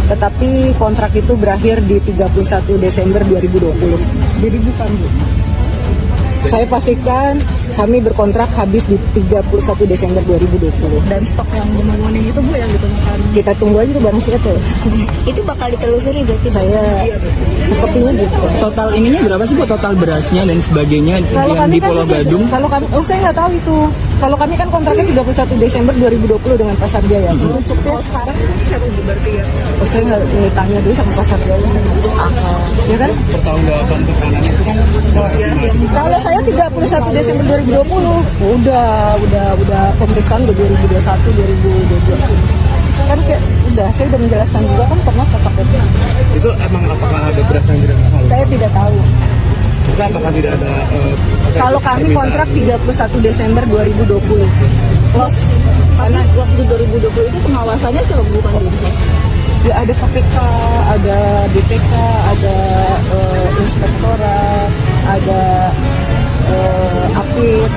tetapi kontrak itu berakhir di 31 Desember 2020. Jadi bukan Bu. Saya pastikan kami berkontrak habis di 31 Desember 2020. Dan stok yang memenuhi itu Bu yang ditemukan. Kita tunggu aja tuh barang siapa. Itu bakal ditelusuri berarti. Saya sepertinya gitu. Total ininya berapa sih Bu? Total berasnya dan sebagainya Kalau yang kami di kan Pulau Gadung? Kalau kami, saya nggak tahu itu. Kalau kami kan kontraknya 31 Desember 2020 dengan Pasar Jaya. Kalau sekarang itu siapa Bu berarti ya? Saya nggak tanya dulu sama Pasar Jaya. Ya kan? Pertanggungjawaban pertanannya itu kan Kalau saya 31 Desember 2020, udah pemeriksaan udah 2021, 2022. Kan kayak saya udah menjelaskan juga kan pernah ke KPK. itu emang apakah ada beras yang tidak Saya tidak tahu. Itu apakah tidak ada Kalau kami kontrak 31 Desember 2020. Plus Karena waktu 2020 itu pengawasannya siapa bukan Dinsos? ya ada KPK, ada BPK, ada inspektorat, ada APID.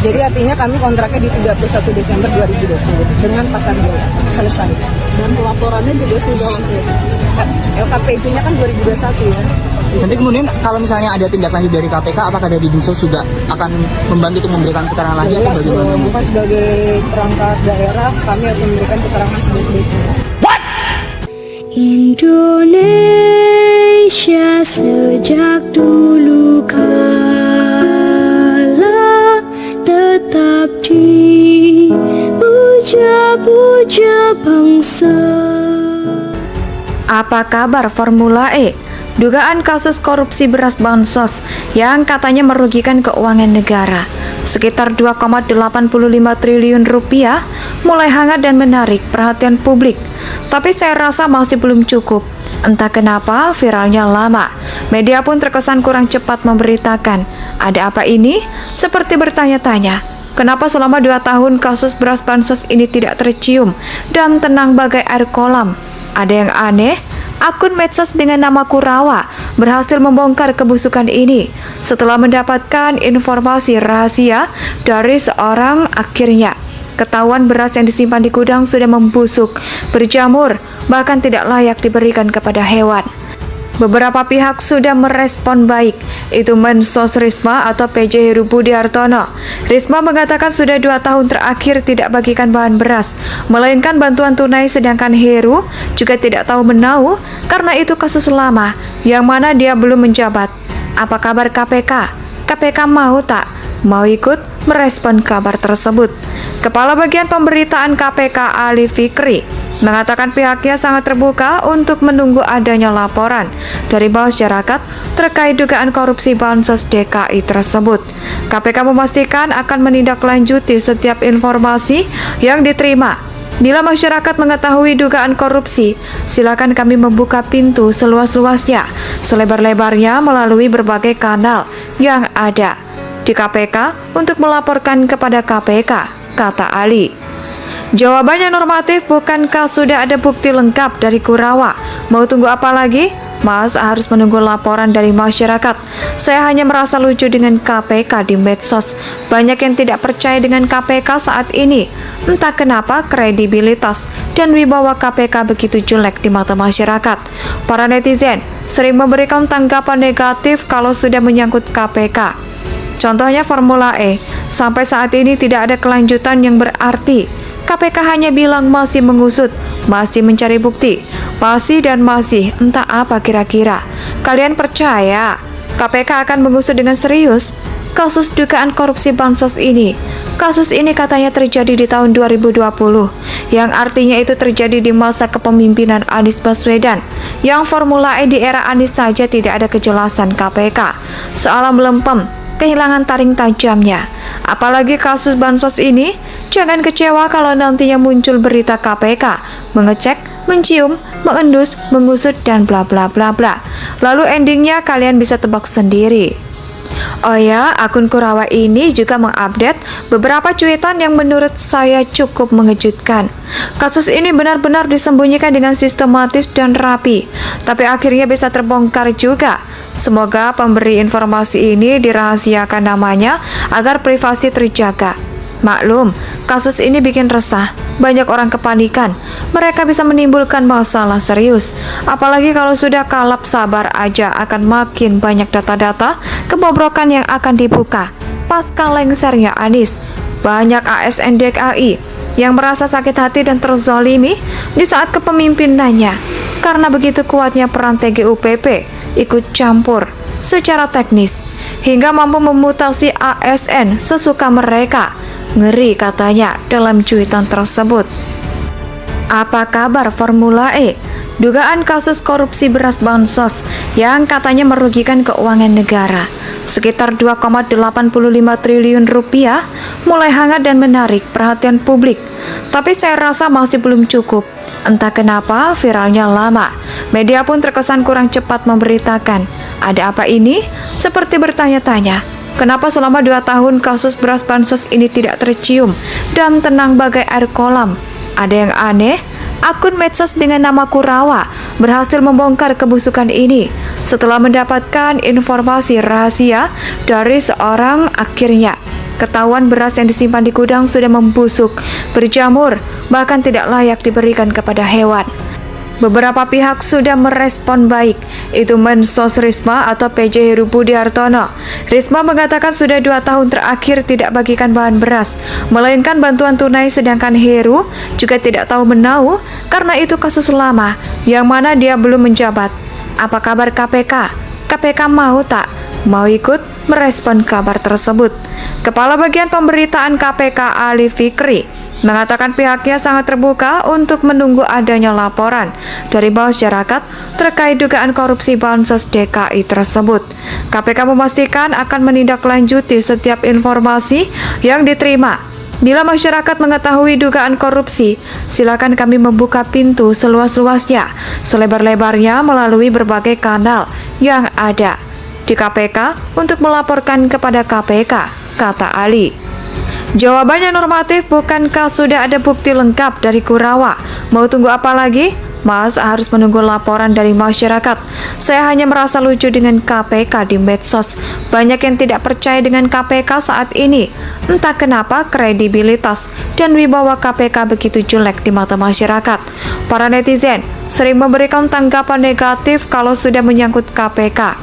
Jadi artinya kami kontraknya di 31 Desember 2020 dengan Pasar Jaya. Selesai. Dan pelaporannya juga sudah lengkap. LKPJ-nya kan 2021 ya. Nanti kemudian kalau misalnya ada tindak lanjut dari KPK, apakah dari Dinsos juga akan membantu untuk memberikan keterangan lagi atau Jelas bagaimana? dong, bukan sebagai perangkat daerah, kami harus memberikan keterangan sebaik-baiknya. Indonesia sejak dulu kala tetap dipuja-puja bangsa. Apa kabar Formula E? Dugaan kasus korupsi beras bansos yang katanya merugikan keuangan negara sekitar 2,85 triliun rupiah mulai hangat dan menarik perhatian publik. Tapi saya rasa masih belum cukup. Entah kenapa viralnya lama. Media pun terkesan kurang cepat memberitakan. Ada apa ini? Seperti bertanya-tanya. Kenapa selama 2 tahun kasus beras bansos ini tidak tercium dan tenang bagai air kolam? Ada yang aneh? Akun medsos dengan nama Kurawa berhasil membongkar kebusukan ini setelah mendapatkan informasi rahasia dari seorang. Akhirnya ketahuan beras yang disimpan di gudang sudah membusuk, berjamur, bahkan tidak layak diberikan kepada hewan. Beberapa pihak sudah merespon baik, itu Mensos Risma atau PJ Heru Budi Hartono. Risma mengatakan sudah 2 tahun terakhir tidak bagikan bahan beras, melainkan bantuan tunai, sedangkan Heru juga tidak tahu menau karena itu kasus lama, yang mana dia belum menjabat. Apa kabar KPK? KPK mau tak? Mau ikut merespon kabar tersebut? Kepala Bagian Pemberitaan KPK Ali Fikri mengatakan pihaknya sangat terbuka untuk menunggu adanya laporan dari masyarakat terkait dugaan korupsi bansos DKI tersebut. KPK memastikan akan menindaklanjuti setiap informasi yang diterima. Bila masyarakat mengetahui dugaan korupsi, silakan kami membuka pintu seluas-luasnya, selebar-lebarnya melalui berbagai kanal yang ada di KPK untuk melaporkan kepada KPK, kata Ali. Jawabannya normatif, bukankah sudah ada bukti lengkap dari Kurawa? Mau tunggu apa lagi? Mas harus menunggu laporan dari masyarakat. Saya hanya merasa lucu dengan KPK di medsos. Banyak yang tidak percaya dengan KPK saat ini. Entah kenapa kredibilitas dan wibawa KPK begitu jelek di mata masyarakat. Para netizen sering memberikan tanggapan negatif kalau sudah menyangkut KPK. Contohnya Formula E, sampai saat ini tidak ada kelanjutan yang berarti. KPK hanya bilang masih mengusut, masih mencari bukti, masih dan masih, entah apa kira-kira. Kalian percaya KPK akan mengusut dengan serius kasus dugaan korupsi bansos ini? Kasus ini katanya terjadi di tahun 2020, yang artinya itu terjadi di masa kepemimpinan Anies Baswedan, yang Formula E di era Anies saja tidak ada kejelasan KPK. Seolah melempem, kehilangan taring tajamnya. Apalagi kasus bansos ini, jangan kecewa kalau nantinya muncul berita KPK mengecek, mencium, mengendus, mengusut, dan bla bla bla bla. Lalu endingnya kalian bisa tebak sendiri. Oh ya, akun Kurawa ini juga mengupdate beberapa cuitan yang menurut saya cukup mengejutkan. Kasus ini benar-benar disembunyikan dengan sistematis dan rapi, tapi akhirnya bisa terbongkar juga. Semoga pemberi informasi ini dirahasiakan namanya agar privasi terjaga. Maklum, kasus ini bikin resah, banyak orang kepanikan, mereka bisa menimbulkan masalah serius. Apalagi kalau sudah kalap, sabar aja, akan makin banyak data-data kebobrokan yang akan dibuka. Pasca lengsernya Anies, banyak ASN DKI yang merasa sakit hati dan terzolimi di saat kepemimpinannya karena begitu kuatnya peran TGUPP ikut campur secara teknis hingga mampu memutasi ASN sesuka mereka. Ngeri katanya dalam cuitan tersebut. Apa kabar Formula E? Dugaan kasus korupsi beras bansos yang katanya merugikan keuangan negara sekitar 2,85 triliun rupiah mulai hangat dan menarik perhatian publik. Tapi saya rasa masih belum cukup. Entah kenapa viralnya lama. Media pun terkesan kurang cepat memberitakan. Ada apa ini? Seperti bertanya-tanya, kenapa selama 2 tahun kasus beras bansos ini tidak tercium dan tenang bagai air kolam? Ada yang aneh? Akun medsos dengan nama Kurawa berhasil membongkar kebusukan ini setelah mendapatkan informasi rahasia dari seorang. Akhirnya ketahuan beras yang disimpan di gudang sudah membusuk, berjamur, bahkan tidak layak diberikan kepada hewan. Beberapa pihak sudah merespon baik, itu Mensos Risma atau PJ Heru Budi Hartono. Risma mengatakan sudah 2 tahun terakhir tidak bagikan bahan beras, melainkan bantuan tunai, sedangkan Heru juga tidak tahu menau karena itu kasus lama, yang mana dia belum menjabat. Apa kabar KPK? KPK mau tak? Mau ikut merespon kabar tersebut? Kepala Bagian Pemberitaan KPK Ali Fikri mengatakan pihaknya sangat terbuka untuk menunggu adanya laporan dari masyarakat terkait dugaan korupsi bansos DKI tersebut. KPK memastikan akan menindaklanjuti setiap informasi yang diterima. Bila masyarakat mengetahui dugaan korupsi, silakan kami membuka pintu seluas-luasnya, selebar-lebarnya melalui berbagai kanal yang ada di KPK untuk melaporkan kepada KPK, kata Ali. Jawabannya normatif, bukankah sudah ada bukti lengkap dari Kurawa? Mau tunggu apa lagi? Mas harus menunggu laporan dari masyarakat. Saya hanya merasa lucu dengan KPK di medsos. Banyak yang tidak percaya dengan KPK saat ini. Entah kenapa kredibilitas dan wibawa KPK begitu jelek di mata masyarakat. Para netizen sering memberikan tanggapan negatif kalau sudah menyangkut KPK.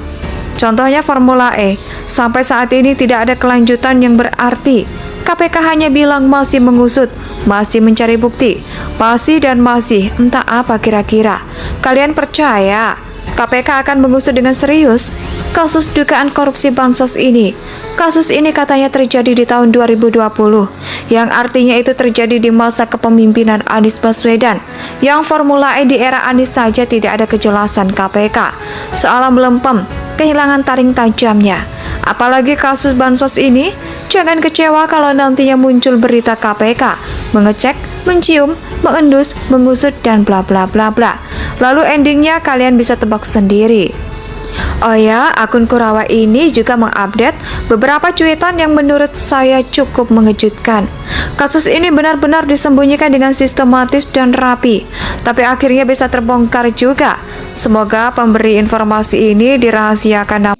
Contohnya Formula E, sampai saat ini tidak ada kelanjutan yang berarti. KPK hanya bilang masih mengusut, masih mencari bukti, masih dan masih, entah apa kira-kira. Kalian percaya KPK akan mengusut dengan serius kasus dugaan korupsi bansos ini? Kasus ini katanya terjadi di tahun 2020, yang artinya itu terjadi di masa kepemimpinan Anies Baswedan, yang Formula E di era Anies saja tidak ada kejelasan KPK, seolah melempem, kehilangan taring tajamnya. Apalagi kasus bansos ini, jangan kecewa kalau nantinya muncul berita KPK mengecek, mencium, mengendus, mengusut, dan bla bla bla bla. Lalu endingnya kalian bisa tebak sendiri. Oh ya, akun Kurawa ini juga mengupdate beberapa cuitan yang menurut saya cukup mengejutkan. Kasus ini benar-benar disembunyikan dengan sistematis dan rapi, tapi akhirnya bisa terbongkar juga. Semoga pemberi informasi ini dirahasiakan